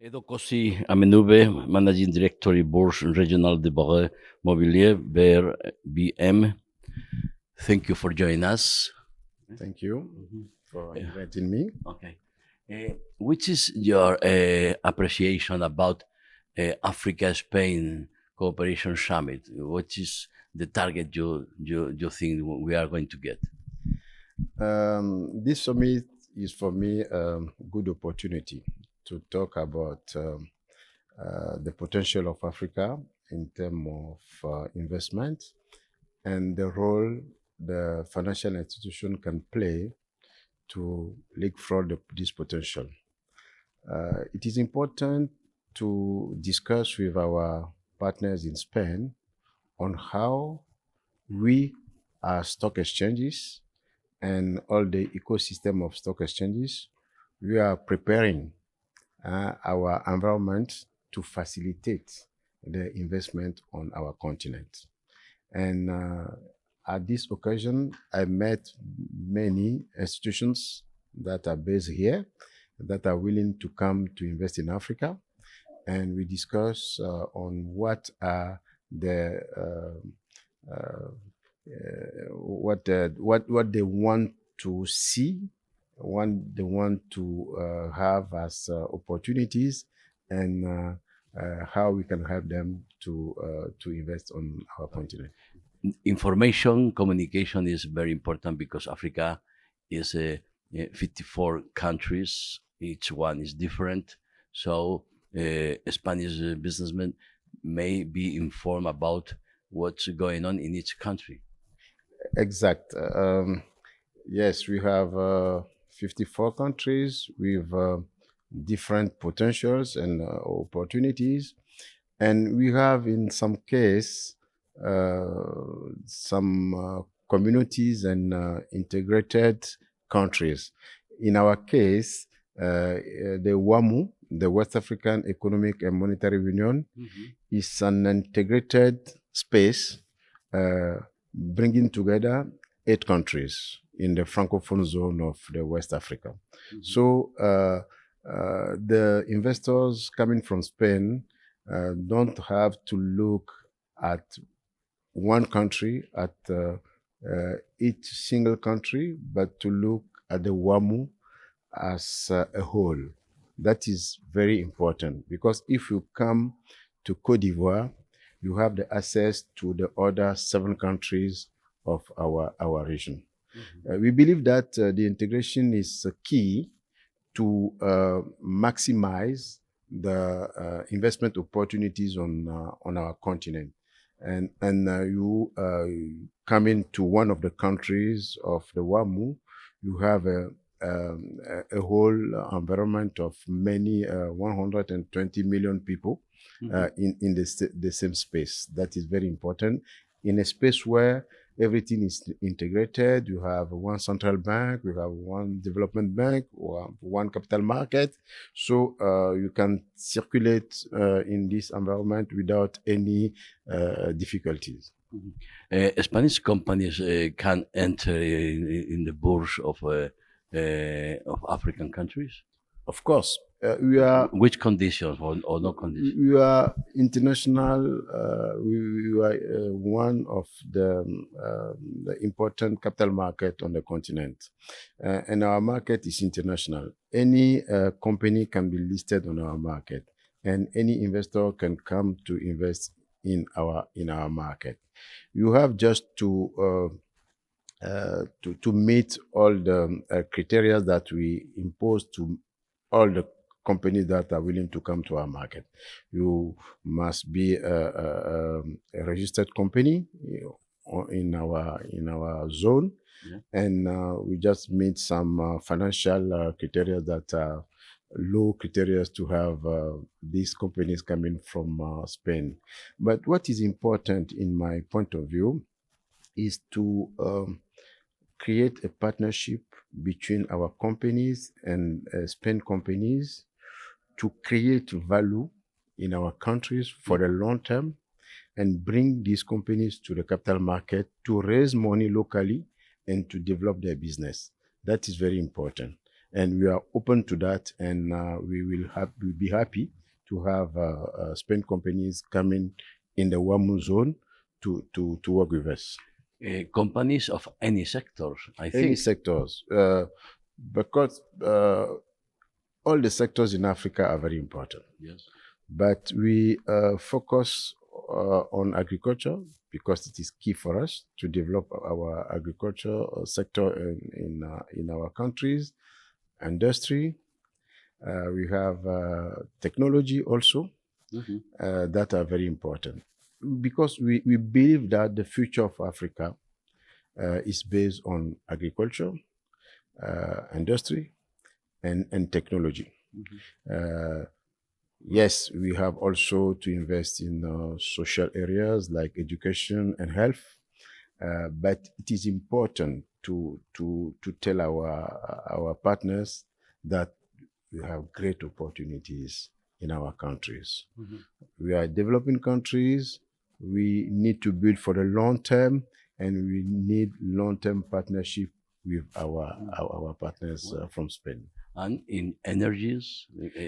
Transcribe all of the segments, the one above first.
Edoh Kossi, Amenounve, Managing Director Bourse Regional de Barre Mobilier, BRVM. Thank you for joining us. Thank you for inviting me. Okay. Which is your appreciation about Africa-Spain Cooperation Summit? What is the target you think we are going to get? This summit is for me a good opportunity to talk about the potential of Africa in terms of investment and the role the financial institution can play to leapfrog this potential. It is important to discuss with our partners in Spain on how we, as stock exchanges and all the ecosystem of stock exchanges, we are preparing our environment to facilitate the investment on our continent. And at this occasion, I met many institutions that are based here that are willing to come to invest in Africa. And we discuss on what are the what they want to see, what they want to have as opportunities, and how we can help them to invest on our continent. Information communication is very important because Africa is 54 countries. Each one is different. So Spanish businessmen may be informed about what's going on in each country. Exact. Yes, we have 54 countries with different potentials and opportunities. And we have, in some case, some communities and integrated countries. In our case, the WAMU, the West African Economic and Monetary Union, is an integrated space bringing together 8 countries in the Francophone zone of the West Africa. So the investors coming from Spain don't have to look at one country, at each single country, but to look at the WAMU as a whole. That is very important because if you come to Côte d'Ivoire, you have the access to the other 7 countries of our region. We believe that the integration is key to maximize the investment opportunities on our continent. And you come into one of the countries of the WAMU, you have a whole environment of many 120 million people in the same space. That is very important. In a space where everything is integrated, you have one central bank, you have one development bank, or one capital market. So you can circulate in this environment without any difficulties. Spanish companies can enter in the bourse of African countries? Of course. We are. Which conditions or no conditions? We are international. We are one of the important capital market on the continent. And our market is international. Any company can be listed on our market, and any investor can come to invest in our market. You have just to meet all the criteria that we impose to all the companies that are willing to come to our market. You must be a registered company in our zone, and we just meet some financial criteria that are low criteria to have these companies coming from Spain. But what is important in my point of view is to create a partnership between our companies and Spain companies to create value in our countries for the long term and bring these companies to the capital market to raise money locally and to develop their business. That is very important. and we are open to that, and we'll be happy to have Spain companies coming in the WAMU zone to work with us. Companies of any sectors, I think. Any sectors, because all the sectors in Africa are very important. Yes. But we focus on agriculture because it is key for us to develop our agriculture sector in our countries. Industry, we have technology also that are very important, because we believe that the future of Africa is based on agriculture, industry, and technology. Yes, we have also to invest in social areas like education and health, but it is important to tell our partners that we have great opportunities in our countries. We are developing countries. We need to build for the long term, and we need long-term partnership with our partners from Spain. And in energies,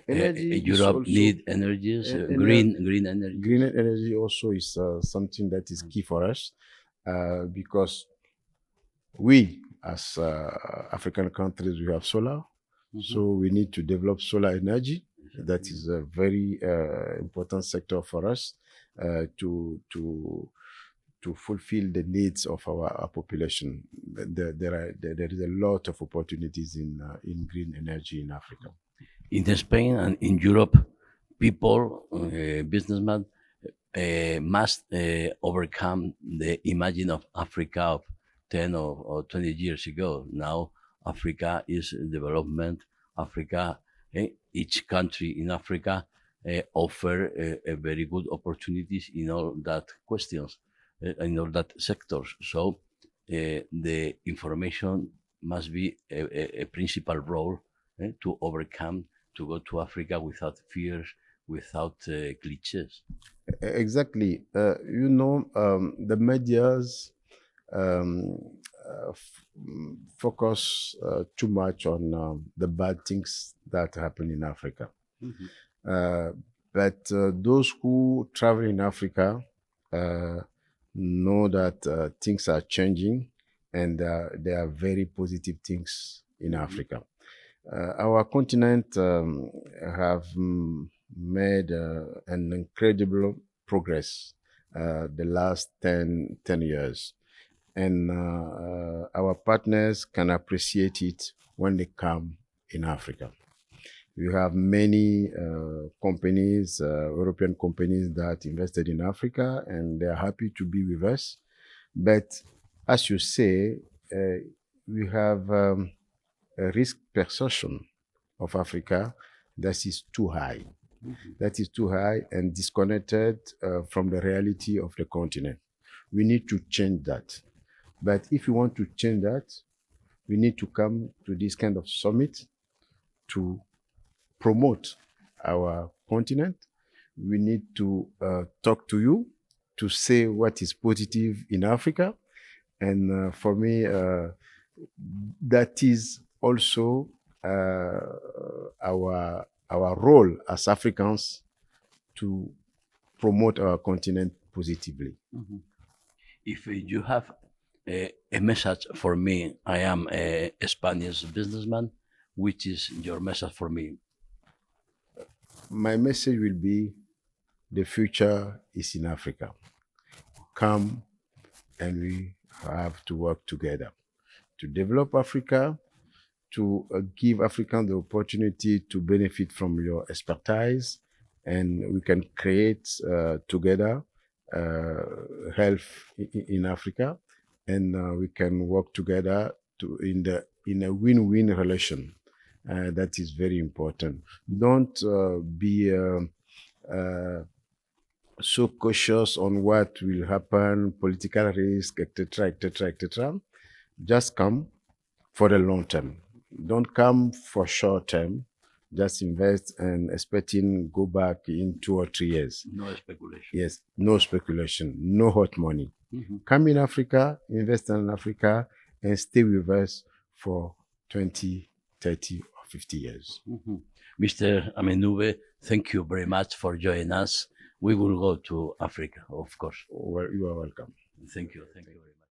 Energy is Europe also- need energies, green energy. Green energy also is something that is key for us, because we, as African countries, we have solar, so we need to develop solar energy. That is a very important sector for us to fulfill the needs of our population. There is a lot of opportunities in green energy in Africa. In Spain and in Europe, people, businessmen, must overcome the imagine of Africa of 10 or 20 years ago. Now, Africa is development. Africa, each country in Africa offer a very good opportunities in all that questions, in all that sectors. So the information must be a principal role to overcome, to go to Africa without fears, without cliches. Exactly. The medias focus too much on the bad things that happen in Africa. But those who travel in Africa know that things are changing, and there are very positive things in Africa. Our continent have made an incredible progress the last 10 years. And our partners can appreciate it when they come in Africa. We have many companies, European companies that invested in Africa, and they're happy to be with us. But as you say, we have a risk perception of Africa that is too high. That is too high and disconnected from the reality of the continent. We need to change that. But if we want to change that, we need to come to this kind of summit to promote our continent. We need to talk to you, to say what is positive in Africa. And for me, that is also our role as Africans to promote our continent positively. If you have a message for me, I am a Spanish businessman. Which is your message for me? My message will be, the future is in Africa. Come, and we have to work together to develop Africa, to give Africans the opportunity to benefit from your expertise, and we can create together health in Africa, and we can work together in a win-win relation. That is very important. Don't be so cautious on what will happen, political risk, etc., etc., etc. Just come for the long term. Don't come for short term. Just invest and expecting go back in 2 or 3 years. No speculation. Yes, no speculation, no hot money. Come in Africa, invest in Africa, and stay with us for 20, 30 or 50 years. Mr. Amenounve, thank you very much for joining us. We will go to Africa, of course. Well, you are welcome. Thank you very much.